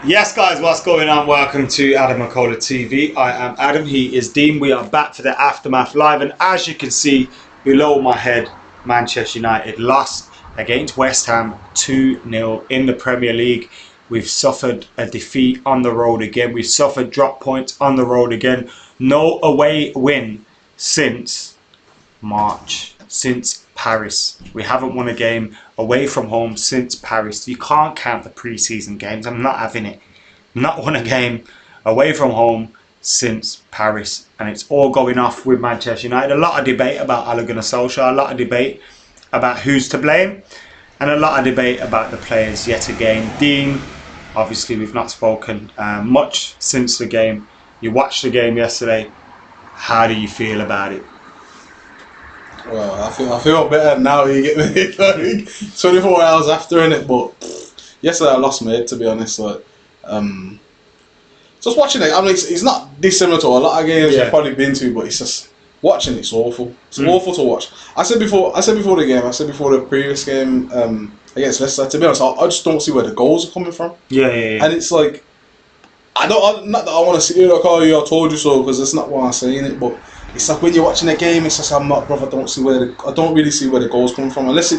Yes, guys, what's going on? Welcome to AdamMcKola TV. I am Adam, he is Dean. We are back for the Aftermath Live, and as you can see below my head, Manchester United lost against West Ham 2-0 in the Premier League. We've suffered a defeat on the road again. We've suffered drop points on the road again. No away win since March, since Paris. We haven't won a game away from home since Paris. You can't count the pre-season games. I'm not having it. Not won a game away from home since Paris, and it's all going off with Manchester United. A lot of debate about Ole Gunnar Solskjaer, a lot of debate about who's to blame, and a lot of debate about the players yet again. Dean, obviously we've not spoken much since the game. You watched the game yesterday. How do you feel about it? Well, I feel better now. You get me, like 24 hours after innit, but yesterday I lost my head, to be honest. Like, just watching it. I mean, it's not dissimilar to a lot of games I've probably been to, but it's just watching. It's awful. It's awful to watch. I said before the game. I said before the previous game against Leicester. To be honest, I just don't see where the goals are coming from. Yeah. And it's like, not that I want to see it like, oh yeah, I told you so, because that's not why I'm saying it, but it's like when you're watching a game, it's just, I'm not, brother. I don't really see where the goals come from, unless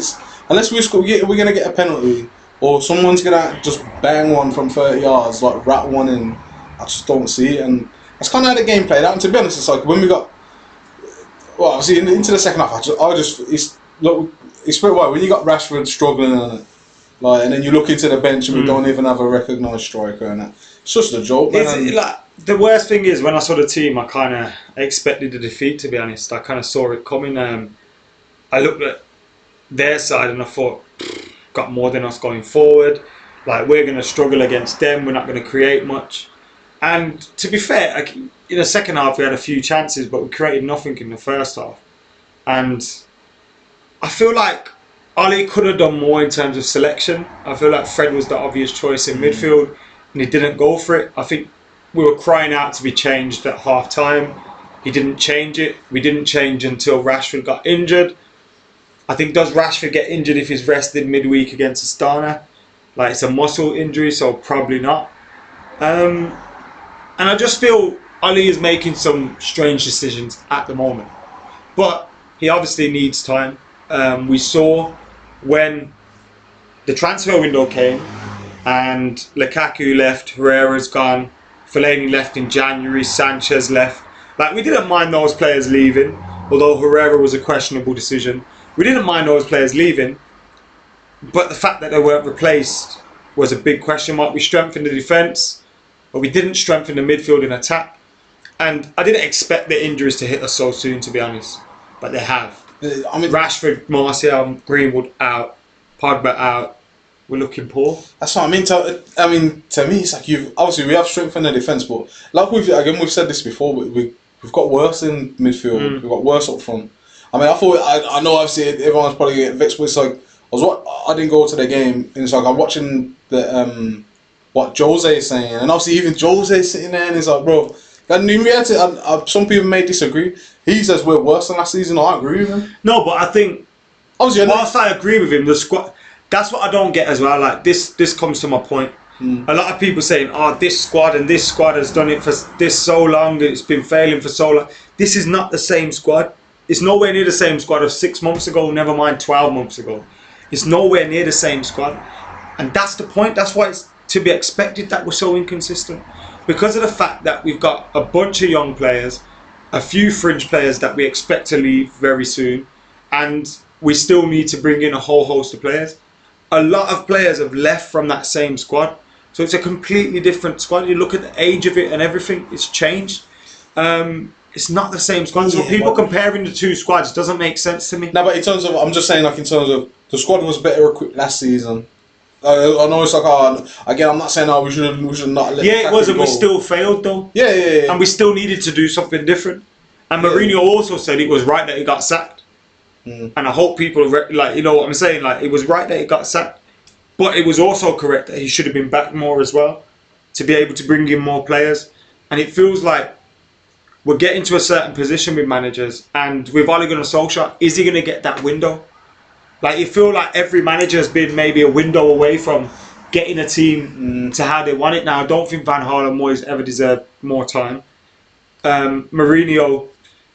we're gonna get a penalty or someone's gonna just bang one from 30 yards, like rat one in. I just don't see it, and that's kind of how the game played out. And to be honest, it's like when we got, well, obviously into the second half, it's pretty well when you got Rashford struggling on it, like, and then you look into the bench and we don't even have a recognised striker, and it's just a joke, man. Like, the worst thing is when I saw the team, I kind of expected a defeat, to be honest. I kind of saw it coming. I looked at their side and I thought, got more than us going forward. Like, we're going to struggle against them. We're not going to create much. And to be fair, in the second half we had a few chances, but we created nothing in the first half. And I feel like Ole could have done more in terms of selection. I feel like Fred was the obvious choice in midfield, and he didn't go for it. I think we were crying out to be changed at half time. He didn't change it. We didn't change until Rashford got injured. I think, does Rashford get injured if he's rested midweek against Astana? Like, it's a muscle injury, so probably not. And I just feel Ole is making some strange decisions at the moment. But he obviously needs time. We saw when the transfer window came and Lukaku left, Herrera's gone, Fellaini left in January, Sanchez left. Like, we didn't mind those players leaving, although Herrera was a questionable decision. We didn't mind those players leaving, but the fact that they weren't replaced was a big question mark. We strengthened the defence, but we didn't strengthen the midfield in attack. And I didn't expect the injuries to hit us so soon, to be honest, but they have. I mean, Rashford, Martial, Greenwood out, Pogba out. We're looking poor. That's what I mean. To me, it's like we have strengthened the defence, but like we've said this before. We've got worse in midfield. We've got worse up front. I mean, I know obviously everyone's probably getting vexed, but it's like I didn't go to the game, and it's like I'm watching the what Jose is saying, and obviously even Jose is sitting there, and it's like, bro. And in reality, some people may disagree. He says we're worse than last season. I agree with him. No, but I think obviously, whilst I agree with him, the squad. That's what I don't get as well. Like, this comes to my point. A lot of people saying, "Oh, this squad has done it for this so long. It's been failing for so long." This is not the same squad. It's nowhere near the same squad of 6 months ago. Never mind 12 months ago. It's nowhere near the same squad, and that's the point. That's why it's to be expected that we're so inconsistent, because of the fact that we've got a bunch of young players, a few fringe players that we expect to leave very soon, and we still need to bring in a whole host of players. A lot of players have left from that same squad, so it's a completely different squad. You look at the age of it and everything; it's changed. It's not the same squad. So people comparing the two squads doesn't make sense to me. No, but in terms of, I'm just saying, like, in terms of the squad was better equipped last season. I know it's like, again, I'm not saying we should not let. Yeah, it was, and we still failed though. Yeah. And we still needed to do something different. And Mourinho also said it was right that he got sacked. And I hope people, like, you know what I'm saying, like, it was right that he got sacked, but it was also correct that he should have been back more as well, to be able to bring in more players. And it feels like we're getting to a certain position with managers, and with Ole Gunnar Solskjaer, is he going to get that window? Like, you feel like every manager has been maybe a window away from getting a team to how they want it. Now, I don't think Van Gaal and Moyes ever deserved more time. Mourinho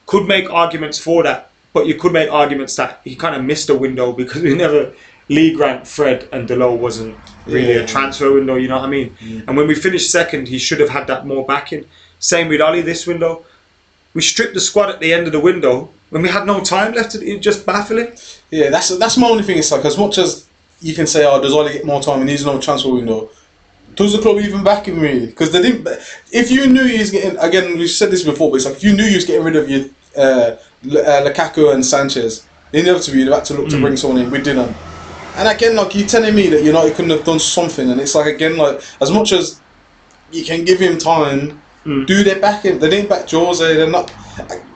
could make arguments for that, but you could make arguments that he kind of missed a window because we never league ranked Fred and Delors wasn't really a transfer window, you know what I mean? And when we finished second, he should have had that more backing. Same with Oli this window. We stripped the squad at the end of the window when we had no time left. It just baffling. Yeah, that's my only thing. It's like, as much as you can say, oh, does Oli get more time and he's no transfer window, does the club even back him really? Because they didn't. If you knew he was getting, again, we've said this before, but it's like if you knew he was getting rid of your Lukaku and Sanchez, inevitably you'd have had to look to bring someone in. We didn't. And again, like, you're telling me that United couldn't have done something, and it's like, again, like, as much as you can give him time, do they back him? They didn't back Jose. They're not,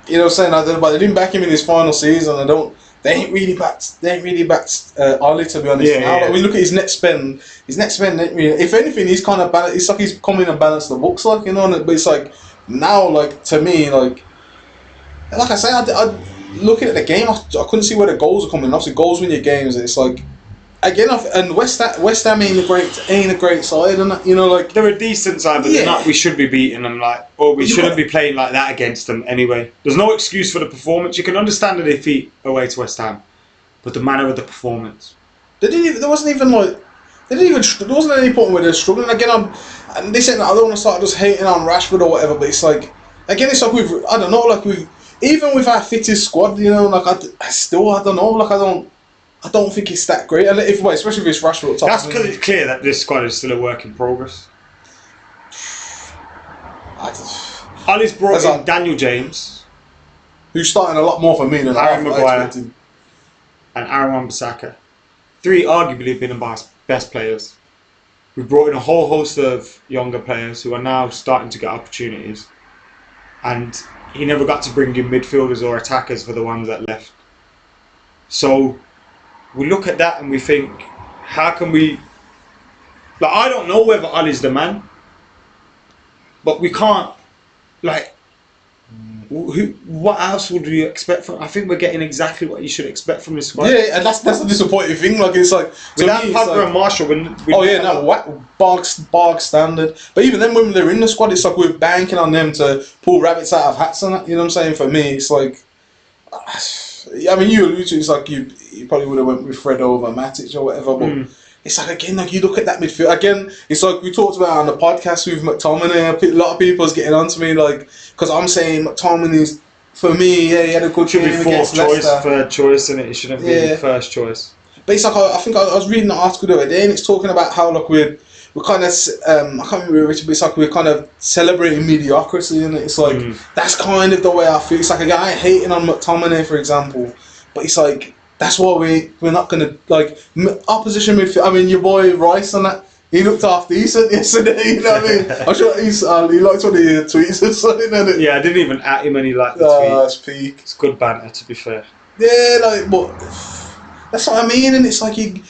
you know what I'm saying? But they didn't back him in his final season. They ain't really backed Oli, to be honest. Now, like, we look at his net spend. His net spend ain't really. If anything, he's kind of balanced. It's like he's come in and balanced the books, like, you know. But it's like now, like, to me, like I say, I looking at the game, I couldn't see where the goals are coming. Obviously, goals win your games. And it's like, again, and West Ham ain't a great side, and you know, like, they're a decent side, but they're not. We should be beating them, like, or we shouldn't be playing like that against them anyway. There's no excuse for the performance. You can understand the defeat away to West Ham, but the manner of the performance. There wasn't any point where they're struggling. Again, and they said, I don't want to start just hating on Rashford or whatever, but it's like, again, it's like even with our fittest squad, you know, like, I don't know, like, I don't think it's that great, especially if it's Rashford at top. That's because it's clear that this squad is still a work in progress. Ali's brought in Daniel James, who's starting a lot more for me than Harry Maguire and Aaron Wan-Bissaka. 3 arguably been the best players. We've brought in a whole host of younger players who are now starting to get opportunities, and he never got to bring in midfielders or attackers for the ones that left. So we look at that and we think, how can we... Like, I don't know whether Ali's the man, but we can't... Like, what else would we expect from... I think we're getting exactly what you should expect from this squad. Yeah, and that's the disappointing thing. Like, it's like... Without Pogba and Marshall... Barg standard. But even then, when they're in the squad, it's like we're banking on them to pull rabbits out of hats and that. You know what I'm saying? For me, it's like... I mean, you allude to, it's like you probably would have went with Fred over Matic or whatever, but it's like, again, like, you look at that midfield, again, it's like we talked about on the podcast with McTominay. A lot of people's getting on to me, like, because I'm saying McTominay's, for me, yeah, he had a good should game be against Leicester. third choice, and it shouldn't be first choice. But it's like, I think I was reading an article the other day, and it's talking about how, like, we're kind of, I can't remember which, but it's like we're kind of celebrating mediocrity, and it's like, that's kind of the way I feel. It's like, a guy hating on McTominay, for example, but it's like, that's why we're not going to, like, opposition midfield. I mean, your boy Rice and that, he looked half decent yesterday, you know what I mean? I'm sure he liked one of your tweets or something, didn't it? Yeah, I didn't even at him when he liked the tweet. That's peak. It's good banter, to be fair. Yeah, like, but that's what I mean, and it's like, again,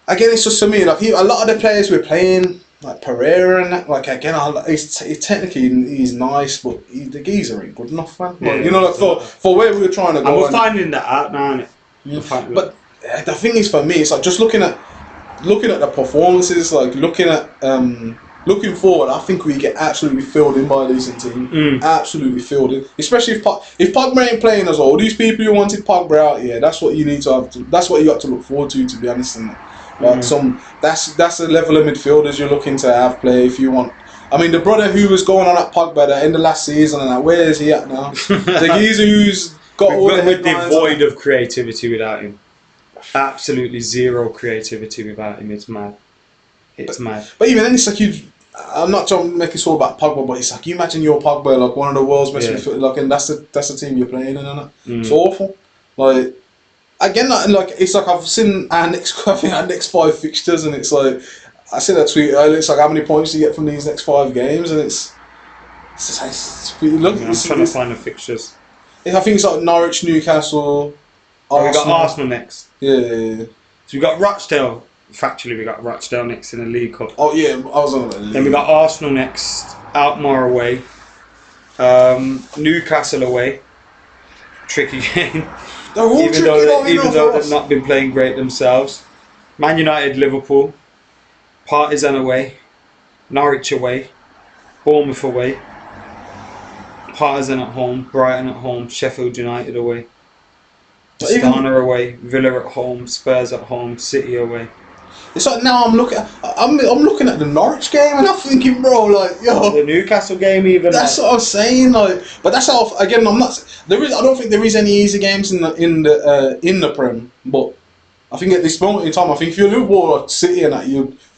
it's just, to me, like, a lot of the players we're playing, like Pereira and that, like, again, he's technically he's nice, but the geezer ain't good enough, man. Yeah, like, you know, like, for where we were trying to go. And we're finding that out now, innit? But the thing is, for me, it's like just looking at the performances, like looking forward. I think we get absolutely filled in by a decent team. Absolutely filled in, especially if Pogba ain't playing as well. These people who wanted Pogba out, yeah, that's what you need to have. That's what you got to look forward to be honest. And like that's the level of midfielders you're looking to have play if you want. I mean, the brother who was going on at Pogba at the end of last season, and that, where is he at now? The geezer who's got all the headlines. Devoid of creativity without him. Absolutely zero creativity without him. It's mad. It's mad. But even then, it's like I'm not trying to make it all about Pogba, but it's like, you imagine you're Pogba, like one of the world's best midfielders, like, and that's the team you're playing in, isn't it? It's awful. Like, again, like, it's like I've seen our next 5 fixtures, and it's like, I see that tweet earlier. It's like, how many points do you get from these next 5 games? And it's look. I'm trying to find the fixtures. I think it's like Norwich, Newcastle. We got Arsenal next. Yeah. So we got Rochdale. Factually, we got Rochdale next in the League Cup. Oh yeah, I was on the league. Then we got Arsenal next. Outmore away. Newcastle away. Tricky game. They're all even though they've not been playing great themselves. Man United, Liverpool. Partizan away, Norwich away, Bournemouth away, Partizan at home, Brighton at home, Sheffield United away, Astana away, Villa at home, Spurs at home, City away. It's like now I'm looking at the Norwich game and I'm thinking, bro, like, yo, the Newcastle game even. That's what I'm saying, like. But that's how. Again, I'm not. I don't think there is any easy games in the Prem. But I think at this moment in time, I think if you're Liverpool or City and that,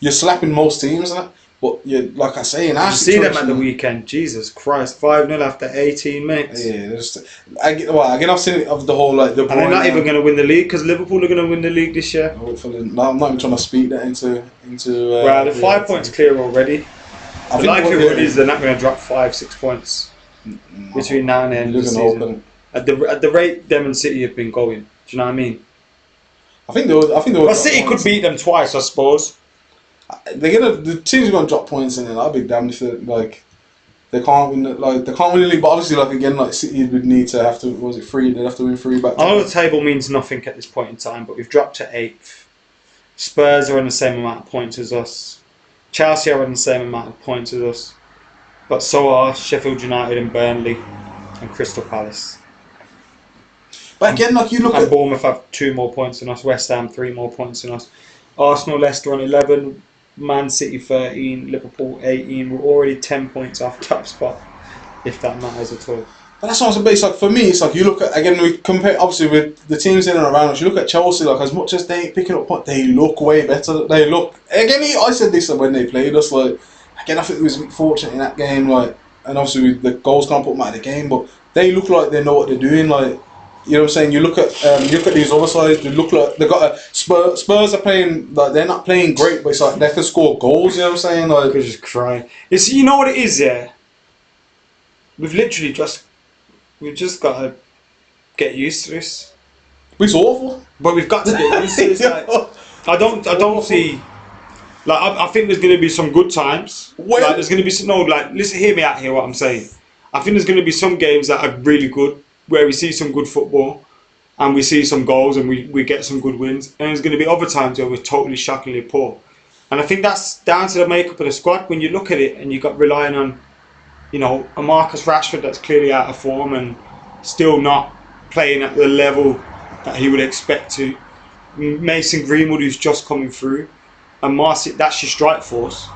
you're slapping most teams and that. But you, like I say, in our situation, see them at the weekend. Jesus Christ, 5-0 after 18 minutes. Yeah, again, I've seen it of the whole like the. And they're not even going to win the league because Liverpool are going to win the league this year. Hopefully, no, I'm not even trying to speak that into. Well, they're 5 points clear already. The likelihood is they're not going to drop 5-6 points between now and the end of the season. At the rate them and City have been going, do you know what I mean? I think they would. Well, City could beat them twice, I suppose. The team's gonna drop points in it. I'll be damned if they can't win the league. But obviously, like again, like City would need to have to. Was it 3? They'd have to win 3 back. I know the table means nothing at this point in time, but we've dropped to 8th. Spurs are on the same amount of points as us. Chelsea are on the same amount of points as us, but so are Sheffield United and Burnley and Crystal Palace. But again, like you look at Bournemouth have 2 more points than us. West Ham 3 more points than us. Arsenal, Leicester on 11. Man City 13, Liverpool 18. We're already 10 points off top spot, if that matters at all. But that's what I'm saying. Like for me, it's like you look at again. We compare obviously with the teams in and around us. You look at Chelsea. Like as much as they picking up points, they look way better. They look again. I said this when they played us. Like again, I think it was fortunate in that game. Like and obviously the goals can't put them out of the game, but they look like they know what they're doing. Like. You know what I'm saying? You look at these other sides. They look like they got a Spurs are playing like they're not playing great, but it's like they can score goals. You know what I'm saying? Like they're just crying. You know what it is, yeah. We've just got to get used to this. It's awful, but we've got to get used to this. Like, I don't see. Like I think there's going to be some good times. Like there's going to be listen, hear me out here. What I'm saying. I think there's going to be some games that are really good, where we see some good football and we see some goals and we get some good wins. And there's going to be other times where we're totally shockingly poor. And I think that's down to the makeup of the squad. When you look at it and you got relying on, a Marcus Rashford that's clearly out of form and still not playing at the level that he would expect to. Mason Greenwood, who's just coming through. And Marcy, that's your strike force.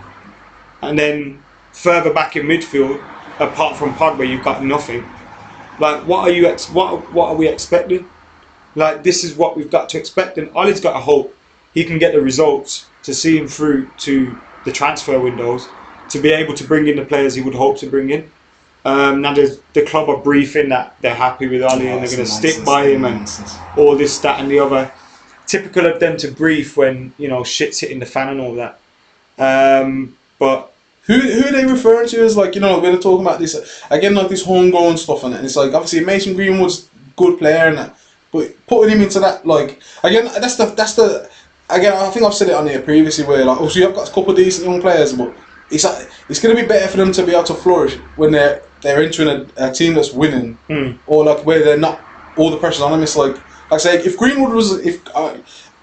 And then further back in midfield, apart from Pogba, you've got nothing. Like, what are we expecting? Like, this is what we've got to expect. And Ollie's got to hope he can get the results to see him through to the transfer windows, to be able to bring in the players he would hope to bring in. Now, the club are briefing that they're happy with Ollie and they're going to stick by him and all this, that and the other. Typical of them to brief when, shit's hitting the fan and all that. But... Who are they referring to as like, when they're talking about this again, like this homegrown stuff and it's like obviously Mason Greenwood's good player and that, but putting him into that, like again, that's the again, I think I've said it on here previously where like obviously I've got a couple of decent young players, but it's like it's going to be better for them to be able to flourish when they're entering a team that's winning or like where they're not all the pressure's on them. It's like I say, if Greenwood was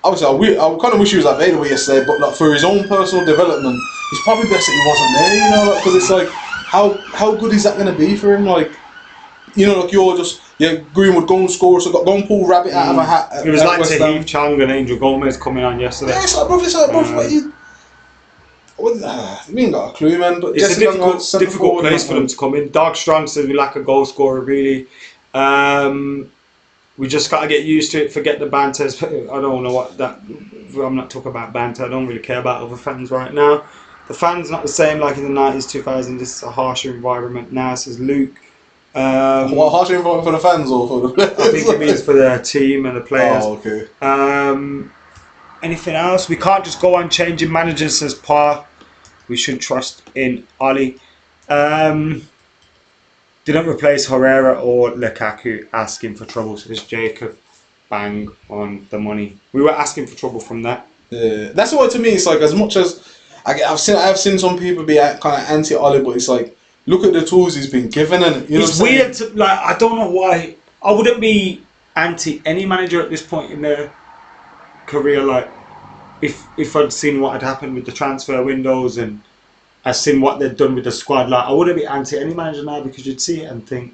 obviously I kind of wish he was available yesterday, but like for his own personal development, it's probably best that he wasn't there, because it's like how good is that going to be for him? Like, like Greenwood go and score, so go and pull Rabbit out of a hat. It was like Tahith Chang and Angel Gomez coming on yesterday. Yeah, it's like, bro, we ain't got a clue, man. But it's a difficult place for them to come in. Dark Strong says we lack a goal scorer, really. We just got to get used to it, forget the banter. I don't know what that... I'm not talking about banter. I don't really care about other fans right now. The fans not the same like in the 90s, 2000s. This is a harsher environment now, says Luke. What, harsher environment for the fans or for the players? I think it means for the team and the players. Oh, okay. Anything else? We can't just go on changing managers, says Pa. We should trust in Ollie. Didn't replace Herrera or Lukaku, asking for trouble, says Jacob. Bang on the money. We were asking for trouble from that. Yeah, that's why to me it's like, as much as I've seen some people be kind of anti-Ollie, but it's like, look at the tools he's been given, and it's weird. I don't know why. I wouldn't be anti any manager at this point in their career. Like, if I'd seen what had happened with the transfer windows and I'd seen what they'd done with the squad, like I wouldn't be anti any manager now because you'd see it and think,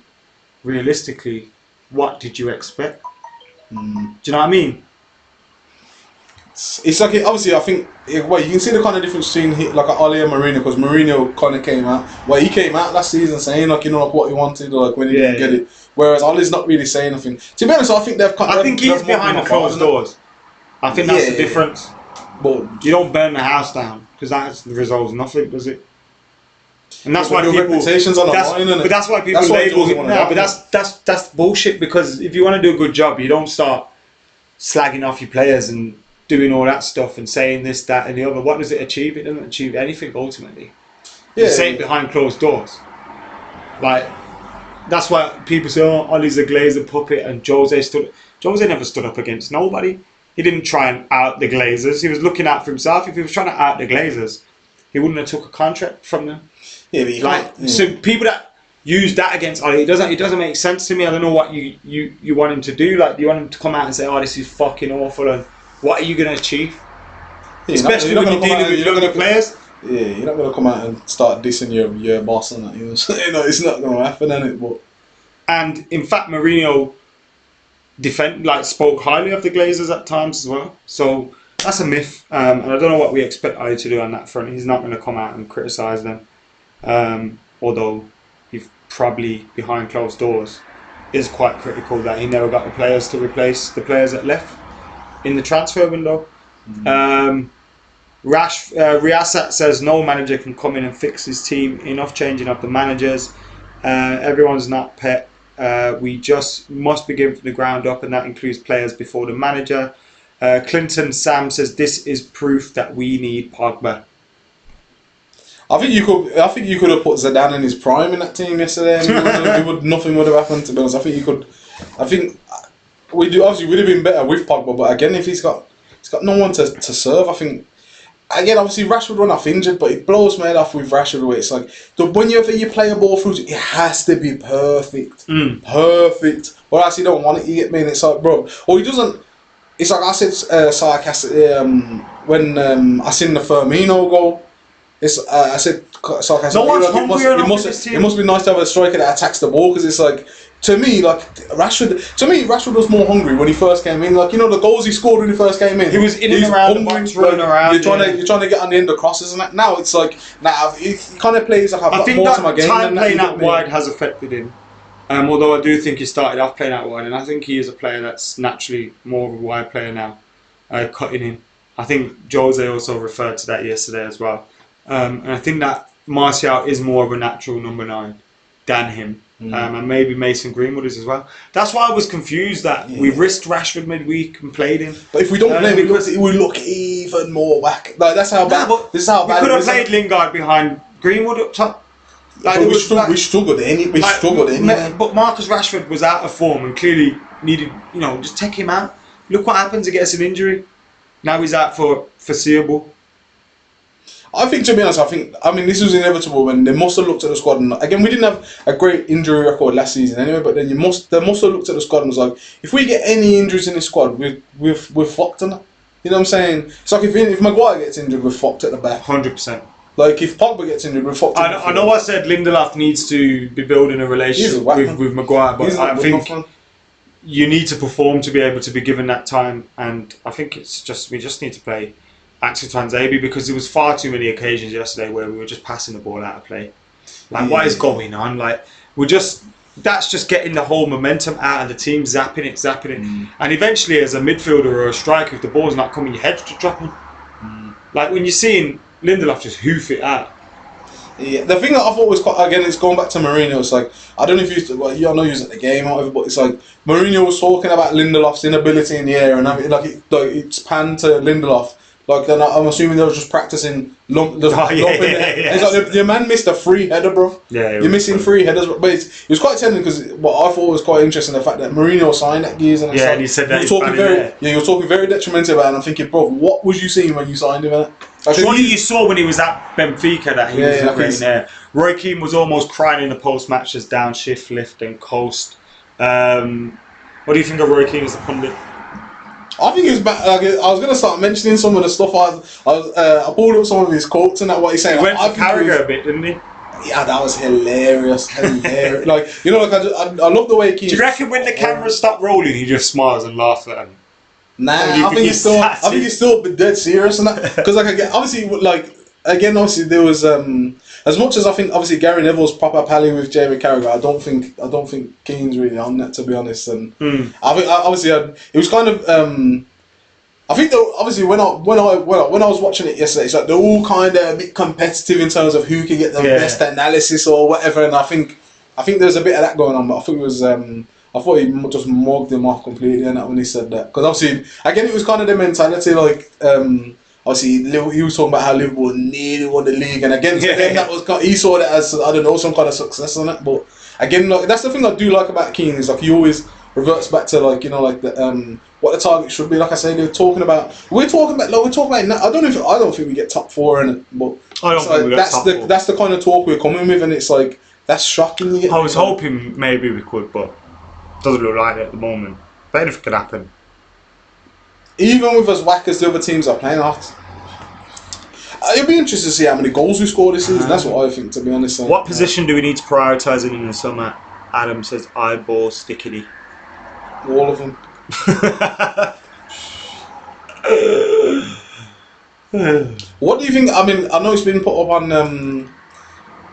realistically, what did you expect? Do you know what I mean? It's like obviously I think well you can see the kind of difference between like Ole and Mourinho, because Mourinho kind of came out he came out last season saying like like what he wanted, like when he didn't get it, whereas Ole's not really saying anything. To be honest, I think I think he's behind the closed doors. I think that's the difference. But you don't burn the house down because that resolves nothing, does it? And that's why people. Reputations on the line, but that's why people label him. No, but that's bullshit, because if you want to do a good job, you don't start slagging off your players and doing all that stuff and saying this, that, and the other. What does it achieve? It doesn't achieve anything ultimately. You say it behind closed doors. Like that's why people say, "Oh, Ollie's a Glazer puppet," and Jose never stood up against nobody. He didn't try and out the Glazers. He was looking out for himself. If he was trying to out the Glazers, he wouldn't have took a contract from them. Yeah, but you can't. Yeah. So people that use that against Ollie, it doesn't make sense to me. I don't know what you want him to do. Like, do you want him to come out and say, "Oh, this is fucking awful," and what are you going to achieve? Yeah, especially when you're dealing with younger players. Yeah, you're not going to come out and start dissing your boss and that. It's not going to happen, is it? But and in fact, Mourinho spoke highly of the Glazers at times as well. So that's a myth, and I don't know what we expect Ollie to do on that front. He's not going to come out and criticise them, although he's probably behind closed doors is quite critical that he never got the players to replace the players that left in the transfer window. Riasat says no manager can come in and fix his team. Enough changing of the managers. Everyone's not pet. We just must begin from the ground up, and that includes players before the manager. Clinton Sam says this is proof that we need Pogba. I think you could have put Zidane in his prime in that team yesterday, and nothing would have happened. To be honest, I think we do. Obviously, would have been better with Pogba, but again, if he's got no one to serve, I think. Again, obviously Rashford went off injured, but it blows my head off with Rashford away. It's like whenever you play a ball through, it has to be perfect, perfect. Or else you don't want it. You get me? And it's like, bro, or he doesn't. It's like I said sarcastically when I seen the Firmino goal. I said sarcastically. No one's hungrier enough in this team. It must be nice to have a striker that attacks the ball, because it's like. To me, Rashford was more hungry when he first came in. Like, the goals he scored when he first came in. He was in and around the box, running around. You're trying to get on the end of crosses and that. Now it's like, he kind of plays like I've got more to my game. I think that time playing out wide has affected him. Although I do think he started off playing out wide, and I think he is a player that's naturally more of a wide player now, cutting in. I think Jose also referred to that yesterday as well. And I think that Martial is more of a natural number 9 than him. And maybe Mason Greenwood is as well. That's why I was confused that we risked Rashford midweek and played him. But if we don't play him, it will look even more whack. Like, that's how bad. This is how bad. We could have played Lingard behind Greenwood up top. Like, we struggled anyway. But Marcus Rashford was out of form and clearly needed, just take him out. Look what happens. He gets an injury. Now he's out for foreseeable. I think, to be honest, this was inevitable when they must have looked at the squad. And again, we didn't have a great injury record last season anyway, but then they must have looked at the squad and was like, if we get any injuries in this squad, we're fucked on that. You know what I'm saying? It's like if Maguire gets injured, we're fucked at the back. 100%. Like, if Pogba gets injured, we're fucked. I know I said Lindelof needs to be building a relationship with Maguire, but I think you need to perform to be able to be given that time, and I think we just need to play Axel Tuanzebe, because there was far too many occasions yesterday where we were just passing the ball out of play. Like, what is going on? Like, that's just getting the whole momentum out of the team, zapping it. And eventually, as a midfielder or a striker, if the ball's not coming, your head's just dropping. Like, when you're seeing Lindelof just hoof it out. Yeah, the thing that I thought was quite, again, it's going back to Mourinho. It's like, I don't know if you was at the game or whatever, but it's like Mourinho was talking about Lindelof's inability in the air, and it's panned to Lindelof. Like, then I'm assuming they were just practicing lump in there. It's like the man missed a free header, bro. Yeah, you're missing 3 headers, but it was quite telling, because what I thought was quite interesting, the fact that Mourinho signed that gears, and and he said that he was talking very detrimental about it, and I'm thinking, bro, what was you seeing when you signed him? Surely you saw when he was at Benfica that he was great in there. Roy Keane was almost crying in the post-match as downshift, lift and coast. What do you think of Roy Keane as a pundit? I think it's back. Like, I was gonna start mentioning some of the stuff. I pulled up some of his quotes and that what he's saying. He went I for think Carragher a bit, didn't he? yeah, that was hilarious. Hilarious. Like, you know, like I love the way he keeps. Do you reckon when the cameras stop rolling, he just smiles and laughs at him? Nah, Or do you I think he's it's still dead serious and that, because like again, obviously there was as much as I think obviously Gary Neville's proper pally with Jamie Carragher, I don't think Keane's really on that, to be honest. And I think obviously it was kind of I think though obviously when I was watching it yesterday, it's like they're all kind of a bit competitive in terms of who can get the best analysis or whatever, and I think there's a bit of that going on, but I think it was I thought he just mugged him off completely and that when he said that, because obviously again it was kind of the mentality like obviously he was talking about how Liverpool nearly won the league, and again that was he saw that as, I don't know, some kind of success on it. But again, like, that's the thing I do like about Keane, is like he always reverts back to like, you know, like the what the target should be. Like I say, we're talking about I don't think we get top 4 in it, but I don't think we get top 4. That's the kind of talk we're coming with, and it's like that's shocking. I was hoping maybe we could, but doesn't look like it at the moment. But anything could happen. Even with as whack as the other teams are playing out, it'll be interesting to see how many goals we score this season. That's what I think, to be honest. What position do we need to prioritise in the summer? Adam says eyeball stickity. All of them. What do you think? I mean, I know it's been put up on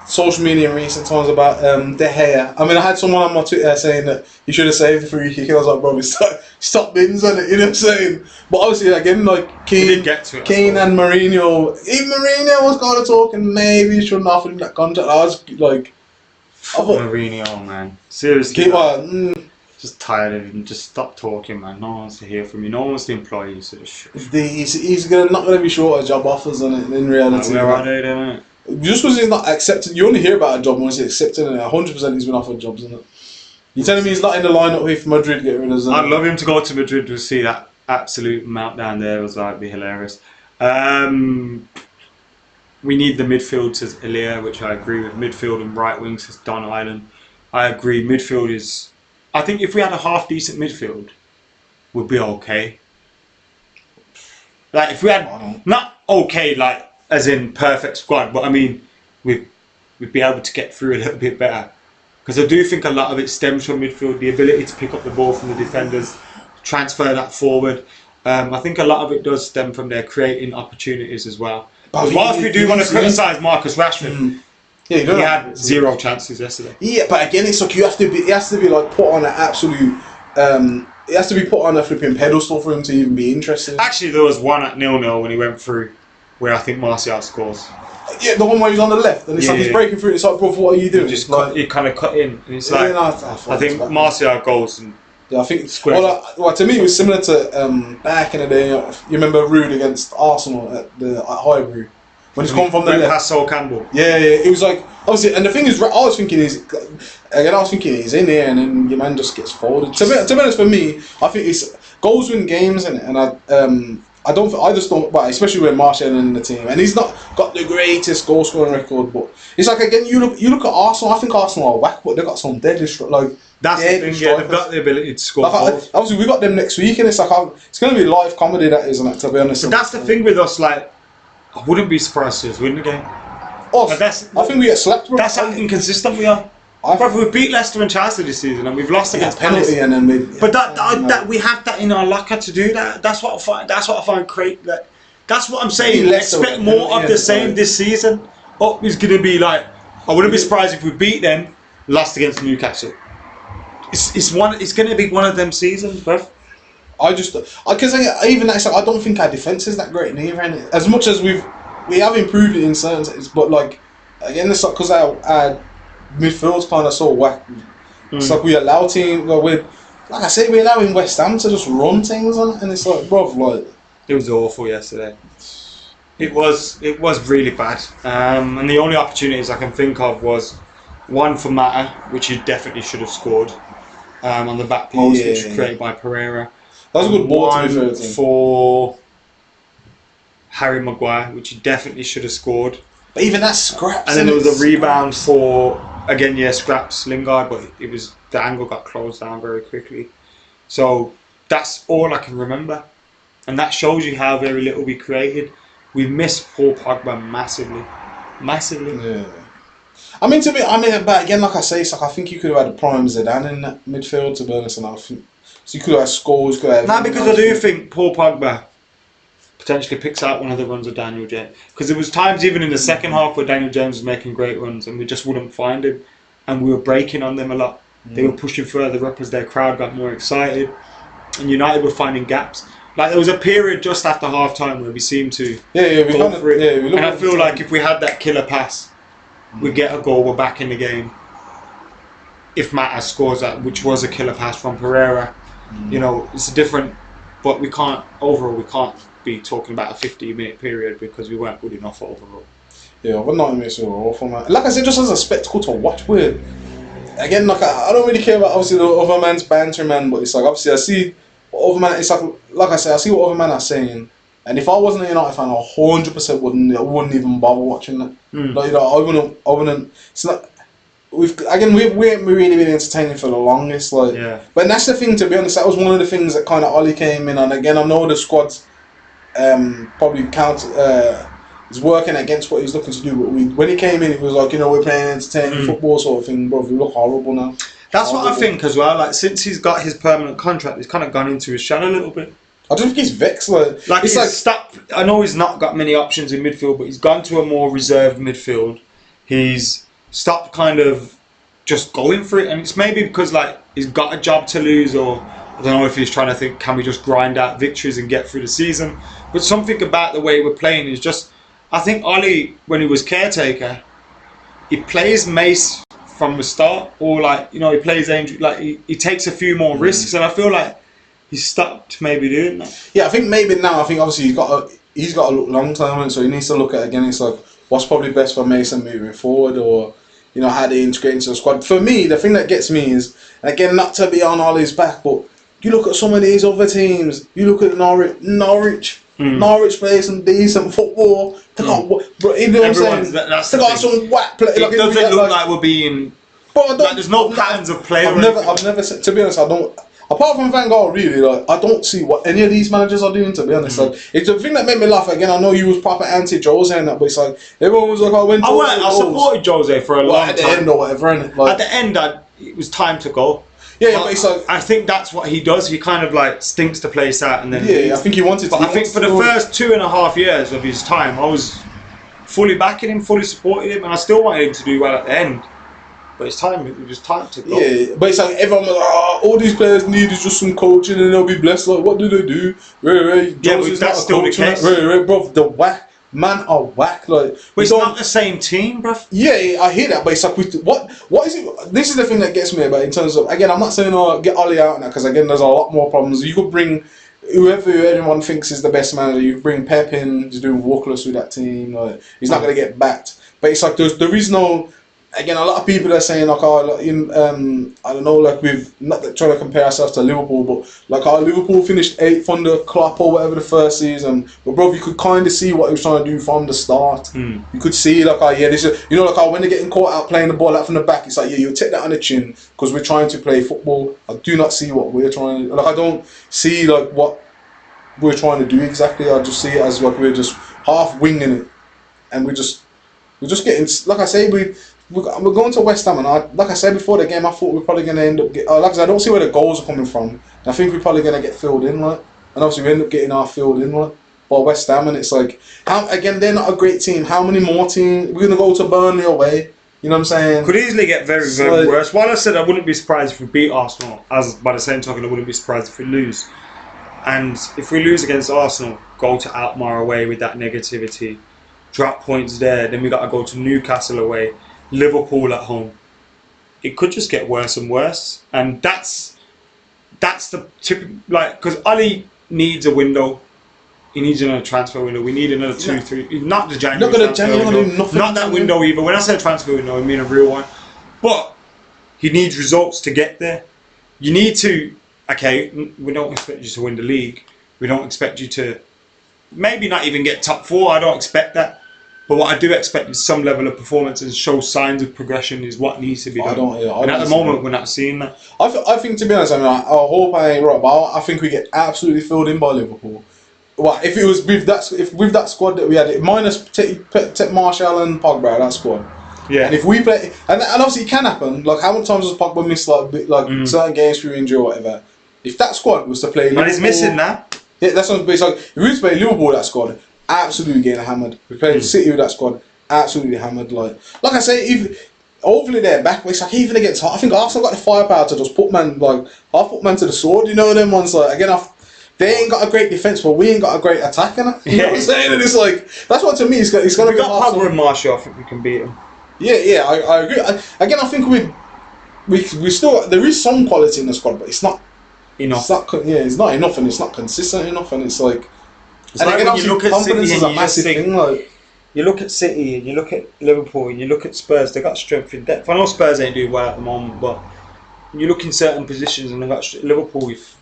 social media in recent times about De Gea. I mean, I had someone on my Twitter saying that he should have saved the free kick, and I was like, bro, stop bins on it, you know what I'm saying? But obviously, again, like Keane and Mourinho, even Mourinho was kind of talking, maybe he shouldn't offer him that contract. I was like, Mourinho, man, seriously, just tired of him. Just stop talking, man. No one wants to hear from you. No one wants to employ you. So he's not going to be short of job offers on it in reality. Where are they, don't it? Just because he's not accepted, you only hear about a job once he's accepted, and 100% he's been offered jobs, isn't it? You're telling me he's not in the lineup with Madrid getting rid of him? I'd love him to go to Madrid to see that absolute meltdown there. It was like, be hilarious. We need the midfield, says Elia, which I agree with. Midfield and right wing, says Don Island. I agree. Midfield is, I think if we had a half decent midfield, we'd be okay. Like if we had, not okay like as in perfect squad, but I mean we'd be able to get through a little bit better, because I do think a lot of it stems from midfield, the ability to pick up the ball from the defenders, transfer that forward. I think a lot of it does stem from their creating opportunities as well. But whilst we do want to criticise Marcus Rashford, he had 0 chances yesterday. Yeah, but again, it's like it has to be like put on an absolute. It has to be put on a flipping pedestal for him to even be interested. Actually, there was one at 0-0 when he went through, where I think Martial scores. Yeah, the one where he's on the left, and it's like he's breaking through. It's like, bro, what are you doing? He kind of cut in, and it's like I think Martial goes and. Yeah, I think well, to me it was similar to back in the day. You remember Rude against Arsenal at Highbury when he's come from the left. Past Sol Campbell. Yeah, it was like obviously, and the thing is, I was thinking he's in here, and then your man just gets folded. To be honest, for me, I think it's goals win games, and I just don't. But especially when Martial in the team, and he's not got the greatest goal scoring record, but it's like again, you look at Arsenal. I think Arsenal are whack, but they've got some deadly like. That's the thing, yeah, they've got the ability to score goals. Obviously, we got them next week, and it's like it's going to be live comedy, that isn't it? To be honest, but that's the thing with us. Like, I wouldn't be surprised to us win the game. I think we get slapped. Bro. That's how inconsistent we are. Bro, we beat Leicester and Chelsea this season, and we've lost against penalty, Palace. and then but that we have that in our locker to do that. That's what I find great. That's what I'm saying. Expect more of the same this season. It's going to be like, I wouldn't be surprised if we beat them, lost against Newcastle. It's going to be one of them seasons, bro. Because I don't think our defense is that great either. As much as we have improved it in certain senses, but like again, it's like because our midfield's kind of so whack. It's like we allow teams. Like I say, we're allowing West Ham to just run things on it, and it's like, bro, like it was awful yesterday. It was really bad. And the only opportunities I can think of was one for Mata, which he definitely should have scored. On the back post, which was created by Pereira. That was a good ball to be fair. For Harry Maguire, which he definitely should have scored. But even that scraps. And then there was a rebound for scraps Lingard, but the angle got closed down very quickly. So That's all I can remember. And that shows you how very little we created. We missed Paul Pogba massively. Massively. Yeah. But again, like I say, it's like I think you could have had a prime Zidane in that midfield, to be honest. And I think so. You could have had scores. Because I do think Paul Pogba potentially picks out one of the runs of Daniel James. Because there was times even in the second half where Daniel James was making great runs and we just wouldn't find him, and we were breaking on them a lot. They were pushing further up as their crowd got more excited, and United were finding gaps. Like there was a period just after half time where we seemed to go for it. And I feel like if we had that killer pass, we get a goal, we're back in the game. If Mata scores that, which was a killer pass from Pereira, it's a different. But we can't be talking about a 50-minute period because we weren't good enough overall. Yeah, but 90 minutes were awful, man. Like I said, just as a spectacle to watch with. Again, like I don't really care about obviously the other man's banter, man. But it's like obviously I see what other man. It's like I said, I see what other man are saying. And if I wasn't a United fan, I 100% wouldn't even bother watching that. Like, I wouldn't. It's not. We ain't really been entertaining for the longest. But that's the thing. To be honest, that was one of the things that kind of Ole came in. And again, I know the squad's probably is working against what he's looking to do. But when he came in, it was like we're playing entertaining football sort of thing. Bro, we look horrible now. That's what I think as well. Like since he's got his permanent contract, he's kind of gone into his shell a little bit. I don't think he's vexed. I know he's not got many options in midfield, but he's gone to a more reserved midfield. He's stopped kind of just going for it, and it's maybe because he's got a job to lose, or I don't know if he's trying to think, can we just grind out victories and get through the season? But something about the way we're playing is just, I think Ole, when he was caretaker, he plays Mace from the start, or he plays Andrew, he takes a few more risks, and I feel like he's stopped maybe doing that. Yeah, I think maybe now. I think obviously he's got to look long term, so he needs to look at again. It's like what's probably best for Mason moving forward, or how they integrate into the squad. For me, the thing that gets me is, again, not to be on Ole's back, but you look at some of these other teams. You look at Norwich. Norwich plays some decent football. They got, you know what I'm saying? They got some whack play. It doesn't look like we're being. But there's no patterns of play. I've never said, to be honest, I don't. Apart from Van Gaal, really, I don't see what any of these managers are doing, to be honest. It's the thing that made me laugh. Again, I know you was proper anti-Jose and that, but it's like, everyone was like, I supported Jose for a long time. At the end or whatever, innit? At the end, it was time to go. Yeah, but it's like... I think that's what he does. He kind of stinks the place out and then leaves. I think he wanted to. But I think for the first 2.5 years of his time, I was fully backing him, fully supporting him, and I still wanted him to do well at the end. But it's time. It was time to go. Yeah, but it's like everyone was like, all these players need is just some coaching and they'll be blessed. Like, what do they do? That's still the case. Bro, the whack man are whack. But it's not the same team, bro. Yeah, I hear that, but it's like what is it? This is the thing that gets me about in terms of, again, I'm not saying get Ole out now because again, there's a lot more problems. You could bring whoever anyone thinks is the best manager. You bring Pep in, he's doing walkless with that team. He's not going to get backed. But it's like there is no. Again, a lot of people are saying I don't know, we've not trying to compare ourselves to Liverpool, but Liverpool finished 8th under Klopp or whatever the first season. But bro, you could kind of see what he was trying to do from the start. You could see this is when they're getting caught out playing the ball out from the back, it's like you take that on the chin because we're trying to play football. I do not see what we're trying to I don't see what we're trying to do exactly. I just see it as we're just half winging it, and we're just getting I say we're going to West Ham, and like I said before the game, I thought we're probably going to end up I don't see where the goals are coming from. I think we're probably going to get filled in, and obviously we end up getting our filled in, by West Ham, and it's like, again, they're not a great team. How many more teams? We're going to go to Burnley away. You know what I'm saying? Could easily get very, very worse. While I said I wouldn't be surprised if we beat Arsenal, as by the same token, I wouldn't be surprised if we lose. And if we lose against Arsenal, go to Alkmaar away with that negativity, drop points there, then we got to go to Newcastle away, Liverpool at home. It could just get worse and worse, and that's the typical, because Ali needs a window. He needs another transfer window. We need another 2-3. Not the January transfer window. Not that window either. When I say transfer window, I mean a real one. But he needs results to get there. You need to. Okay, we don't expect you to win the league. We don't expect you to maybe not even get top 4. I don't expect that. But what I do expect is some level of performance and show signs of progression is what needs to be done. And at the moment, we're not seeing that. I think, to be honest, I mean, I hope I ain't right, but I think we get absolutely filled in by Liverpool. Well, if it was with that squad that we had, minus Martial and Pogba, that squad. Yeah. And if we play, and obviously it can happen. Like, how many times has Pogba missed certain games through injury or whatever? If that squad was to play Liverpool, and he's missing that. Yeah, that's what it's like. If we were to play Liverpool, that squad, absolutely getting hammered. We played City with that squad, absolutely hammered. Like I say, hopefully they're back. But it's like even against, I think Arsenal got the firepower to just put man to the sword. You know them ones like again. They ain't got a great defense, but we ain't got a great attack in it. You know what I'm saying? And it's like that's what to me it's going to be. We got Pogba and Martial. I think we can beat them. Yeah, I agree. Again, I think we still there is some quality in the squad, but it's not enough. It's not enough, and it's not consistent enough, and it's like. It's like when you look at City is a massive thing. Like you look at City and you look at Liverpool and you look at Spurs. They got strength in depth. I know Spurs ain't doing well at the moment, but you look in certain positions and they got Liverpool with.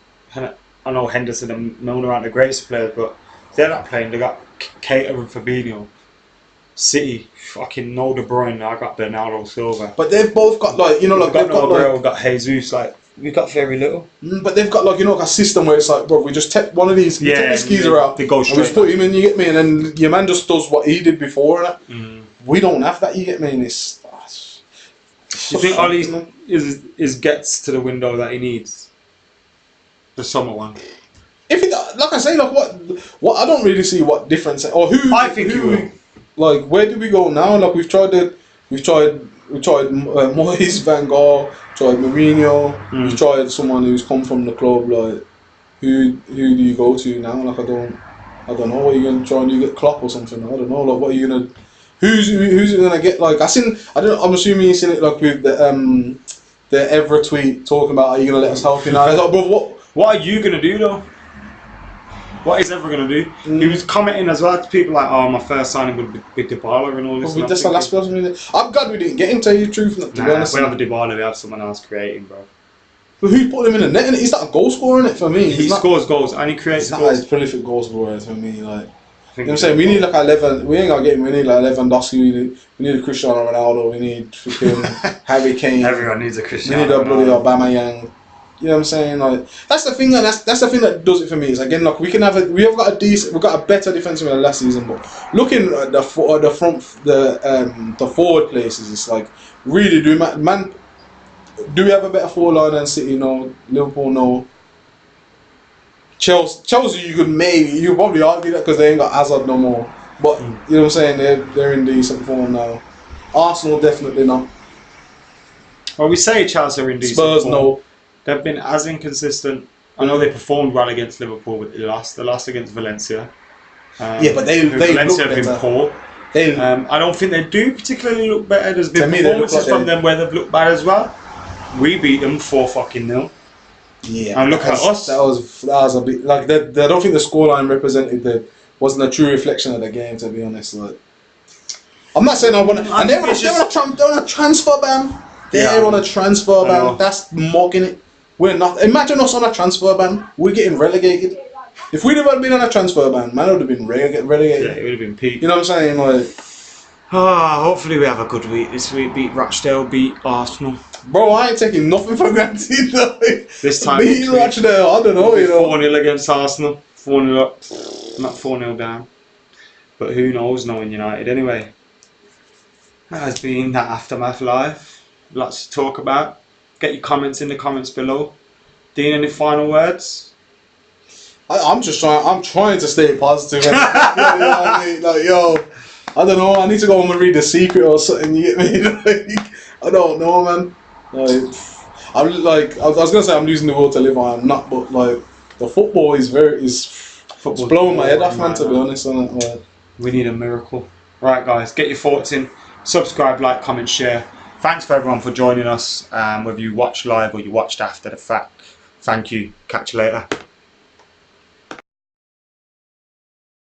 I know Henderson and Milner aren't the greatest players, but they're not playing. They got Keita and Fabinho. City, fucking no De Bruyne. I got Bernardo Silva. But they've both got they've got Jesus. Like we've got very little. But they've got a system where it's like, bro, we just take one of these, we take this geezer out, they go straight. And we just put him in. You get me, and then your man just does what he did before. And we don't have that. You get me, and it's you think Ole is gets to the window that he needs? The summer one. If it, like I say, what I don't really see what difference or who. I think you will. Like, where do we go now? Like we've tried Moyes, Van Gaal, tried Mourinho. We've tried someone who's come from the club. Like, who do you go to now? Like I don't know. What are you gonna try and do? Get Klopp or something? I don't know. Like, what are you gonna? Who's it gonna get? Like I'm assuming you've seen it like with the Evra tweet talking about are you gonna let us help you now? Like, bro, what are you gonna do though? What is Evra gonna do? He was commenting as well to people like, "Oh, my first signing would be Dybala and all this." I'm glad we didn't get him. Tell you the truth, to be honest. We have a Dybala, we have someone else creating, bro. But who put him in the net? He's not a goal scorer in it for me. He scores goals and he creates goals. He's not a prolific goal scorer for me. Like, you know what I'm saying? We need like 11. We ain't gonna get him. We need like Lewandowski. We need a Cristiano Ronaldo. We need freaking Harry Kane. Everyone needs a Cristiano. We need a bloody Aubameyang. You know what I'm saying? Like that's the thing, and that's the thing that does it for me. Is again, like we've got a better defensive than last season, but looking at the forward places, it's like really do we have a better forward line than City? No. Liverpool, no. Chelsea, you could probably argue that because they ain't got Hazard no more. But you know what I'm saying? They're in decent form now. Arsenal definitely not. Well, we say Chelsea are in decent Spurs form. no. They've been as inconsistent. I know they performed well against Liverpool, but they lost against Valencia. But Valencia have been poor. I don't think they do particularly look better. There's been performances from them where they've looked bad as well. We beat them 4-0. Yeah, and look at us. That was a bit like I don't think the scoreline represented wasn't a true reflection of the game. To be honest, like I'm not saying I want to. And they're on a transfer ban. They're on a transfer ban. That's mocking it. We're not. Imagine us on a transfer ban. We're getting relegated. If we'd have been on a transfer ban, man, it would have been relegated. Yeah, it would have been peak. You know what I'm saying? Like, hopefully we have a good week this week. Beat Rochdale, beat Arsenal. Bro, I ain't taking nothing for granted. This time, beat Rochdale, I don't know. 4-0 against Arsenal. 4-0 up, not 4-0 down. But who knows? Knowing United anyway. That has been that Aftermath Live. Lots to talk about. Get your comments in the comments below. Dean, any final words? I'm trying to stay positive. You know what I mean? Like, yo, I don't know. I need to go home and read The Secret or something. You get me? Like, I don't know, man. Like, I was gonna say I'm losing the will to live. I'm not, but like the football is it's blowing my head off, man. To be honest, like, we need a miracle. Right, guys, get your thoughts in. Subscribe, like, comment, share. Thanks for everyone for joining us. Whether you watched live or you watched after the fact, thank you. Catch you later.